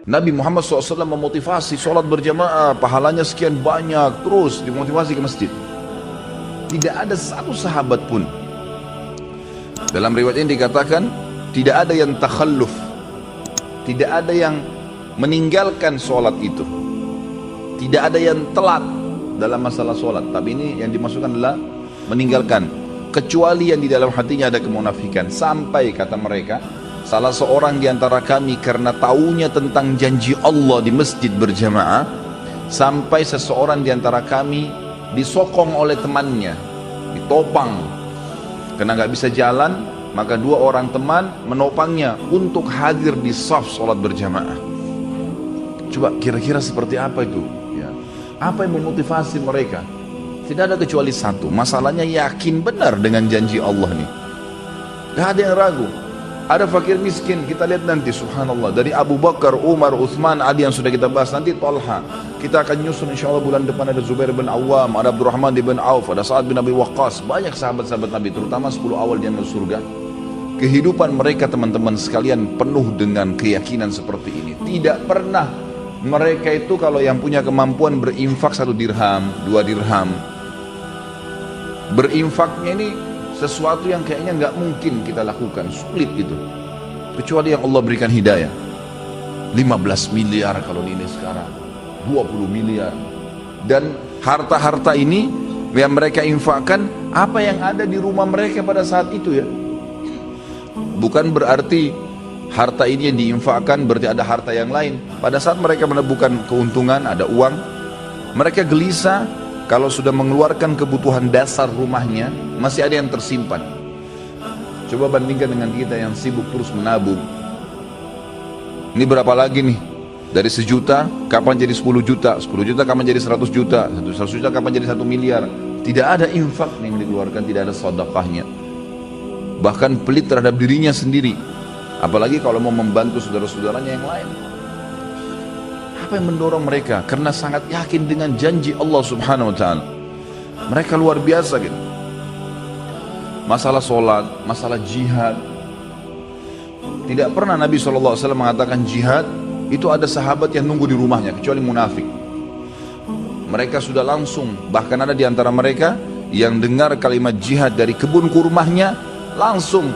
Nabi Muhammad SAW memotivasi sholat berjamaah, pahalanya sekian banyak, terus dimotivasi ke masjid. Tidak ada satu sahabat pun. Dalam riwayat ini dikatakan, tidak ada yang takhalluf, tidak ada yang meninggalkan sholat itu, tidak ada yang telat dalam masalah sholat. Tapi ini yang dimasukkan adalah meninggalkan, kecuali yang di dalam hatinya ada kemunafikan. Sampai kata mereka, salah seorang di antara kami karena taunya tentang janji Allah di masjid berjamaah, sampai seseorang di antara kami disokong oleh temannya, ditopang, karena nggak bisa jalan, maka dua orang teman menopangnya untuk hadir di shaf sholat berjamaah. Coba kira-kira seperti apa itu? Ya. Apa yang memotivasi mereka? Tidak ada kecuali satu, masalahnya yakin benar dengan janji Allah nih. Gak ada yang ragu. Ada fakir miskin, kita lihat nanti subhanallah, dari Abu Bakar, Umar, Uthman, Ali yang sudah kita bahas, nanti Talha. Kita akan nyusun insyaAllah bulan depan, ada Zubair bin Awam, ada Abdurrahman bin Auf, ada Sa'ad bin Abi Waqqas. Banyak sahabat-sahabat Nabi, terutama 10 awal dia masuk surga. Kehidupan mereka teman-teman sekalian penuh dengan keyakinan seperti ini. Tidak pernah mereka itu kalau yang punya kemampuan berinfak 1 dirham, 2 dirham. Berinfaknya ini sesuatu yang kayaknya nggak mungkin kita lakukan, sulit gitu, kecuali yang Allah berikan hidayah. 15 miliar kalau ini sekarang, 20 miliar, dan harta-harta ini yang mereka infakkan, apa yang ada di rumah mereka pada saat itu ya. Bukan berarti harta ini yang diinfakkan berarti ada harta yang lain. Pada saat mereka menemukan keuntungan, ada uang, mereka gelisah. Kalau sudah mengeluarkan kebutuhan dasar rumahnya, masih ada yang tersimpan. Coba bandingkan dengan kita yang sibuk terus menabung. Ini berapa lagi nih? Dari 1 juta, kapan jadi 10 juta? 10 juta kapan jadi 100 juta? 100 juta kapan jadi 1 miliar? Tidak ada infak yang dikeluarkan, tidak ada sedekahnya. Bahkan pelit terhadap dirinya sendiri. Apalagi kalau mau membantu saudara-saudaranya yang lain. Apa yang mendorong mereka? Karena sangat yakin dengan janji Allah subhanahu wa ta'ala. Mereka luar biasa gitu. Masalah sholat, masalah jihad, tidak pernah Nabi SAW mengatakan jihad itu ada sahabat yang nunggu di rumahnya, kecuali munafik. Mereka sudah langsung, bahkan ada di antara mereka yang dengar kalimat jihad dari kebun ke rumahnya, langsung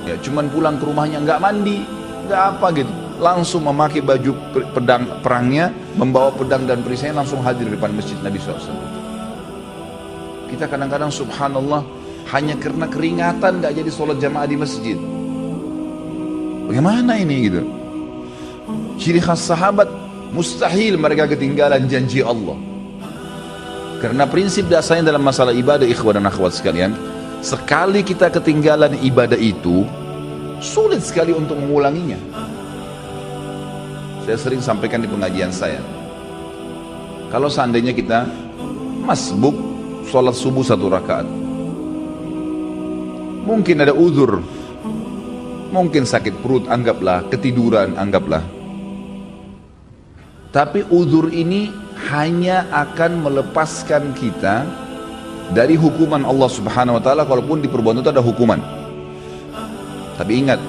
ya cuman pulang ke rumahnya, nggak mandi, nggak apa gitu, langsung memakai baju pedang perangnya, membawa pedang dan perisainya, langsung hadir di depan masjid Nabi SAW. Kita kadang-kadang subhanallah hanya karena keringatan gak jadi sholat jamaah di masjid. Bagaimana ini gitu? Ciri khas sahabat, mustahil mereka ketinggalan janji Allah. Karena prinsip dasarnya dalam masalah ibadah, ikhwan dan akhwat sekalian, sekali kita ketinggalan ibadah itu, sulit sekali untuk mengulanginya. Saya sering sampaikan di pengajian saya, kalau seandainya kita masbuk sholat subuh 1 rakaat, mungkin ada uzur, mungkin sakit perut, anggaplah, ketiduran, anggaplah. Tapi uzur ini hanya akan melepaskan kita dari hukuman Allah subhanahu wa ta'ala, kalaupun di perbuatan itu ada hukuman. Tapi ingat,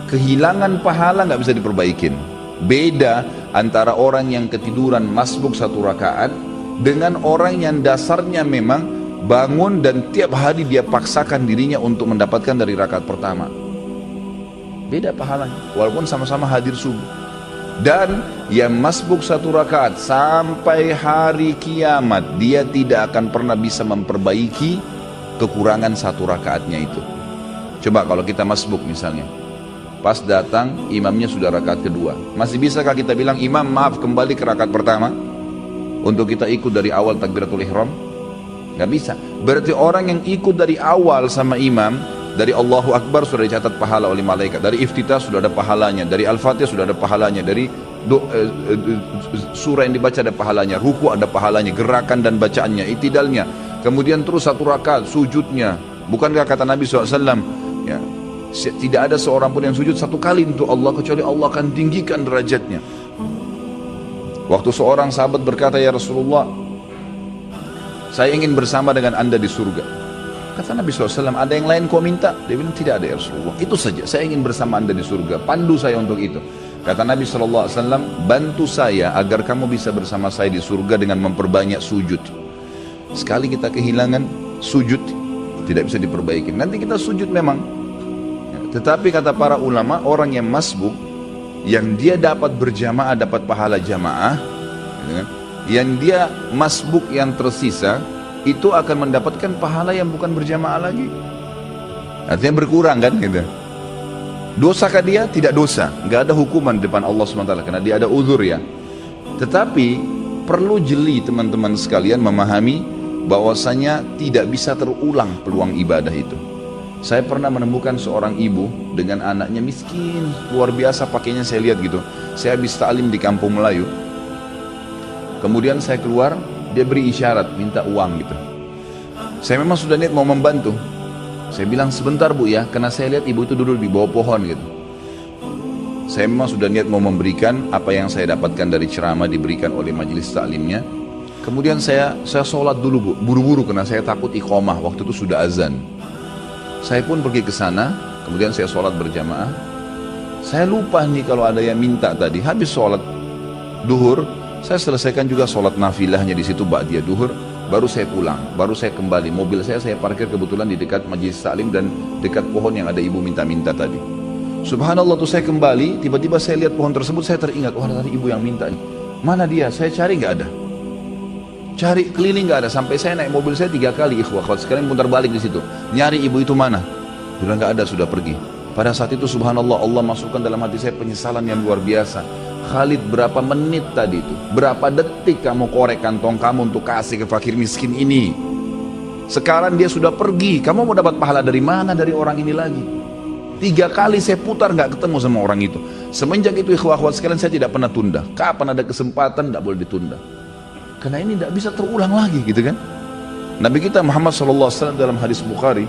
kehilangan pahala gak bisa diperbaikin. Beda antara orang yang ketiduran masbuk 1 rakaat dengan orang yang dasarnya memang bangun dan tiap hari dia paksakan dirinya untuk mendapatkan dari rakaat pertama. Beda pahalanya, walaupun sama-sama hadir subuh. Dan yang masbuk 1 rakaat sampai hari kiamat, dia tidak akan pernah bisa memperbaiki kekurangan 1 rakaatnya itu. Coba kalau kita masbuk misalnya, pas datang imamnya sudah rakaat kedua, masih bisakah kita bilang imam maaf kembali ke rakaat pertama untuk kita ikut dari awal takbiratul ihram? Gak bisa. Berarti orang yang ikut dari awal sama imam, dari Allahu Akbar sudah dicatat pahala oleh malaikat, dari iftitah sudah ada pahalanya, dari Al-Fatihah sudah ada pahalanya, dari surah yang dibaca ada pahalanya, ruku ada pahalanya, gerakan dan bacaannya, itidalnya, kemudian terus 1 rakaat sujudnya. Bukankah kata Nabi SAW ya, tidak ada seorang pun yang sujud 1 kali untuk Allah kecuali Allah akan tinggikan derajatnya. Waktu seorang sahabat berkata, ya Rasulullah, saya ingin bersama dengan anda di surga. Kata Nabi SAW, ada yang lain kau minta? Dia bilang, tidak ada ya Rasulullah, itu saja, saya ingin bersama anda di surga, pandu saya untuk itu. Kata Nabi SAW, bantu saya agar kamu bisa bersama saya di surga dengan memperbanyak sujud. Sekali kita kehilangan sujud, tidak bisa diperbaiki. Nanti kita sujud memang. Tetapi kata para ulama, orang yang masbuk, yang dia dapat berjamaah, dapat pahala jamaah, yang dia masbuk yang tersisa, itu akan mendapatkan pahala yang bukan berjamaah lagi. Artinya berkurang kan gitu. Dosakah dia? Tidak dosa. Nggak ada hukuman di depan Allah SWT karena dia ada uzur ya. Tetapi perlu jeli teman-teman sekalian memahami bahwasanya tidak bisa terulang peluang ibadah itu. Saya pernah menemukan seorang ibu dengan anaknya miskin, luar biasa pakainya saya lihat gitu. Saya habis ta'lim di kampung Melayu. Kemudian saya keluar, dia beri isyarat, minta uang gitu. Saya memang sudah niat mau membantu. Saya bilang sebentar bu ya, karena saya lihat ibu itu duduk di bawah pohon gitu. Saya memang sudah niat mau memberikan apa yang saya dapatkan dari ceramah diberikan oleh majelis taklimnya. Kemudian saya sholat dulu bu, buru-buru karena saya takut iqamah, waktu itu sudah azan. Saya pun pergi ke sana, kemudian saya sholat berjamaah. Saya lupa nih kalau ada yang minta tadi, habis sholat duhur, saya selesaikan juga sholat nafilahnya di situ ba'diyah duhur. Baru saya pulang, baru saya kembali. Mobil saya parkir kebetulan di dekat majelis taklim dan dekat pohon yang ada ibu minta-minta tadi. Subhanallah tuh saya kembali, tiba-tiba saya lihat pohon tersebut, saya teringat, wah tadi ibu yang minta. Mana dia? Saya cari nggak ada. Cari keliling nggak ada. Sampai saya naik mobil saya 3 kali, ikhwah. Sekarang putar balik di situ. Nyari ibu itu mana? Sudah nggak ada, sudah pergi. Pada saat itu subhanallah Allah masukkan dalam hati saya penyesalan yang luar biasa. Khalid, berapa menit tadi itu, berapa detik kamu korek kantong kamu untuk kasih ke fakir miskin ini. Sekarang dia sudah pergi, kamu mau dapat pahala dari mana dari orang ini lagi? 3 kali saya putar nggak ketemu sama orang itu. Semenjak itu ikhwah-ikhwah sekalian saya tidak pernah tunda. Kapan ada kesempatan tidak boleh ditunda. Karena ini tidak bisa terulang lagi gitu kan. Nabi kita Muhammad SAW dalam hadis Bukhari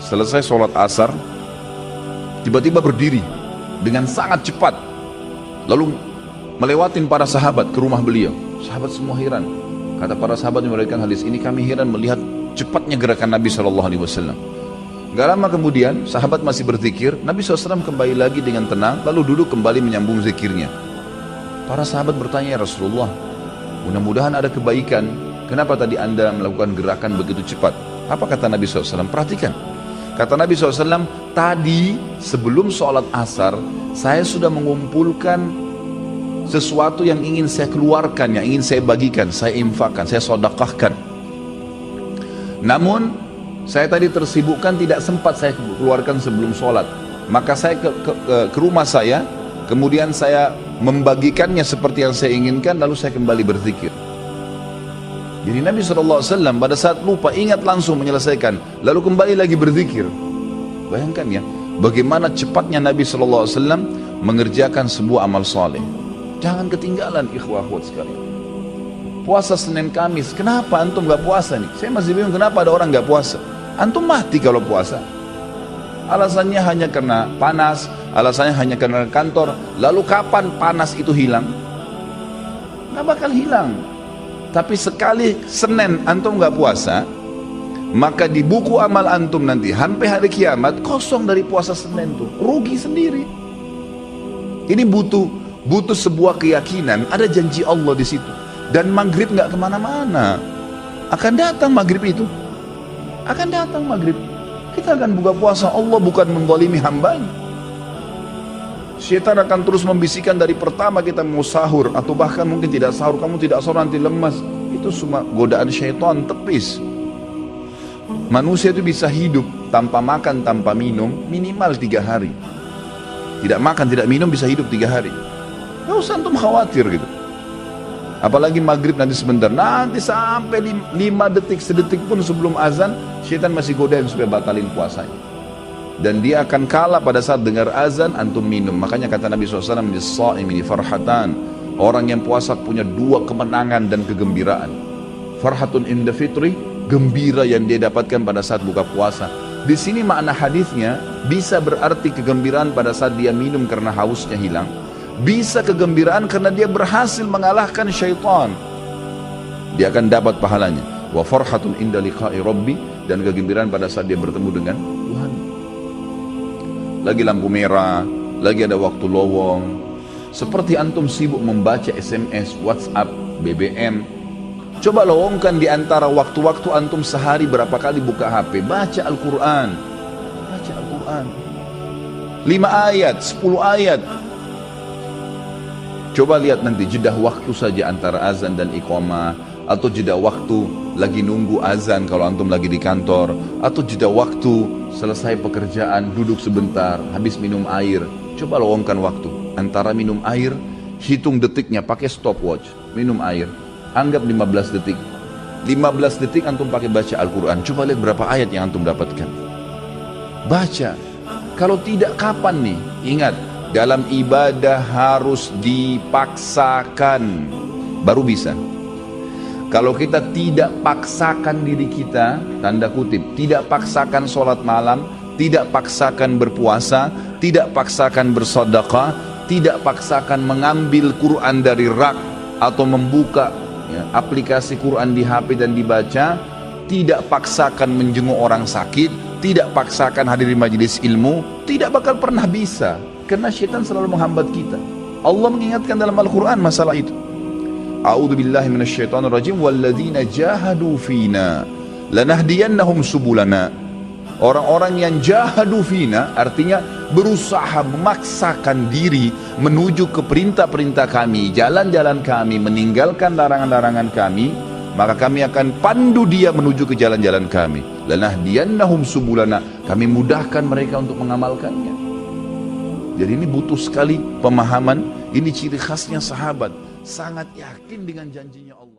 selesai sholat asar tiba-tiba berdiri dengan sangat cepat, lalu melewatin para sahabat ke rumah beliau. Sahabat semua heran. Kata para sahabat yang meriwayatkan hadis ini, kami heran melihat cepatnya gerakan Nabi SAW. Gak lama kemudian sahabat masih berzikir, Nabi SAW kembali lagi dengan tenang, lalu duduk kembali menyambung zikirnya. Para sahabat bertanya, ya Rasulullah, mudah-mudahan ada kebaikan, kenapa tadi anda melakukan gerakan begitu cepat? Apa kata Nabi SAW? Perhatikan. Kata Nabi SAW, tadi sebelum sholat asar, saya sudah mengumpulkan sesuatu yang ingin saya keluarkan, yang ingin saya bagikan, saya infakkan, saya sedekahkan. Namun, saya tadi tersibukkan, tidak sempat saya keluarkan sebelum sholat. Maka saya ke rumah saya, kemudian saya membagikannya seperti yang saya inginkan, lalu saya kembali berzikir. Jadi Nabi SAW pada saat lupa ingat langsung menyelesaikan, lalu kembali lagi berzikir. Bayangkan ya, bagaimana cepatnya Nabi SAW mengerjakan sebuah amal soleh. Jangan ketinggalan ikhwah-ikhwat sekalian. Puasa Senin Kamis, kenapa antum gak puasa nih? Saya masih bingung kenapa ada orang gak puasa. Antum mati kalau puasa. Alasannya hanya karena panas, alasannya hanya karena kantor. Lalu kapan panas itu hilang? Gak bakal hilang. Tapi sekali Senin antum gak puasa, maka di buku amal antum nanti sampai hari kiamat kosong dari puasa Senin tuh, rugi sendiri. Ini butuh sebuah keyakinan, ada janji Allah di situ. Dan maghrib gak kemana-mana, akan datang maghrib itu, akan datang maghrib. Kita akan buka puasa, Allah bukan menzalimi hambanya. Syaitan akan terus membisikkan dari pertama kita mau sahur, atau bahkan mungkin tidak sahur, kamu tidak sahur nanti lemas. Itu semua godaan syaitan tepis. Manusia itu bisa hidup tanpa makan, tanpa minum minimal 3 hari. Tidak makan, tidak minum bisa hidup 3 hari. Gak usah antum khawatir gitu. Apalagi maghrib nanti sebentar, nanti sampai 5 detik, sedetik pun sebelum azan, syaitan masih godain supaya batalin puasanya. Dan dia akan kalah pada saat dengar azan antum minum. Makanya kata Nabi SAW, "Lis-shaimi farhatan." Orang yang puasa punya 2 kemenangan dan kegembiraan. Farhatun inda fitri, gembira yang dia dapatkan pada saat buka puasa. Di sini makna hadisnya bisa berarti kegembiraan pada saat dia minum karena hausnya hilang. Bisa kegembiraan karena dia berhasil mengalahkan syaitan. Dia akan dapat pahalanya. Wa farhatun inda liqa'i rabbi, dan kegembiraan pada saat dia bertemu dengan Tuhan. Lagi lampu merah, lagi ada waktu lowong. Seperti antum sibuk membaca SMS, WhatsApp, BBM. Coba lowongkan di antara waktu-waktu antum sehari berapa kali buka HP, baca Al-Quran. Baca Al-Quran. 5 ayat, 10 ayat. Coba lihat nanti jeda waktu saja antara azan dan iqamah, atau jeda waktu lagi nunggu azan kalau antum lagi di kantor, atau jeda waktu selesai pekerjaan duduk sebentar habis minum air. Coba lowongkan waktu antara minum air, hitung detiknya pakai stopwatch, minum air, anggap 15 detik. 15 detik antum pakai baca Al-Quran. Coba lihat berapa ayat yang antum dapatkan. Baca. Kalau tidak, kapan nih? Ingat, dalam ibadah harus dipaksakan baru bisa. Kalau kita tidak paksakan diri kita, tanda kutip, tidak paksakan sholat malam, tidak paksakan berpuasa, tidak paksakan bersedekah, tidak paksakan mengambil Quran dari rak atau membuka aplikasi Quran di HP dan dibaca, tidak paksakan menjenguk orang sakit, tidak paksakan hadir di majelis ilmu, tidak bakal pernah bisa. Karena syaitan selalu menghambat kita. Allah mengingatkan dalam Al-Quran masalah itu. A'udzu billahi minasyaitonir rajim, walladzina jahadu fina lanahdiyannahum subulana. Orang-orang yang jahadu fina artinya berusaha memaksakan diri menuju ke perintah-perintah kami, jalan-jalan kami, meninggalkan larangan-larangan kami, maka kami akan pandu dia menuju ke jalan-jalan kami. Lanahdiyannahum subulana, kami mudahkan mereka untuk mengamalkannya. Jadi ini butuh sekali pemahaman, ini ciri khasnya sahabat, sangat yakin dengan janjinya Allah.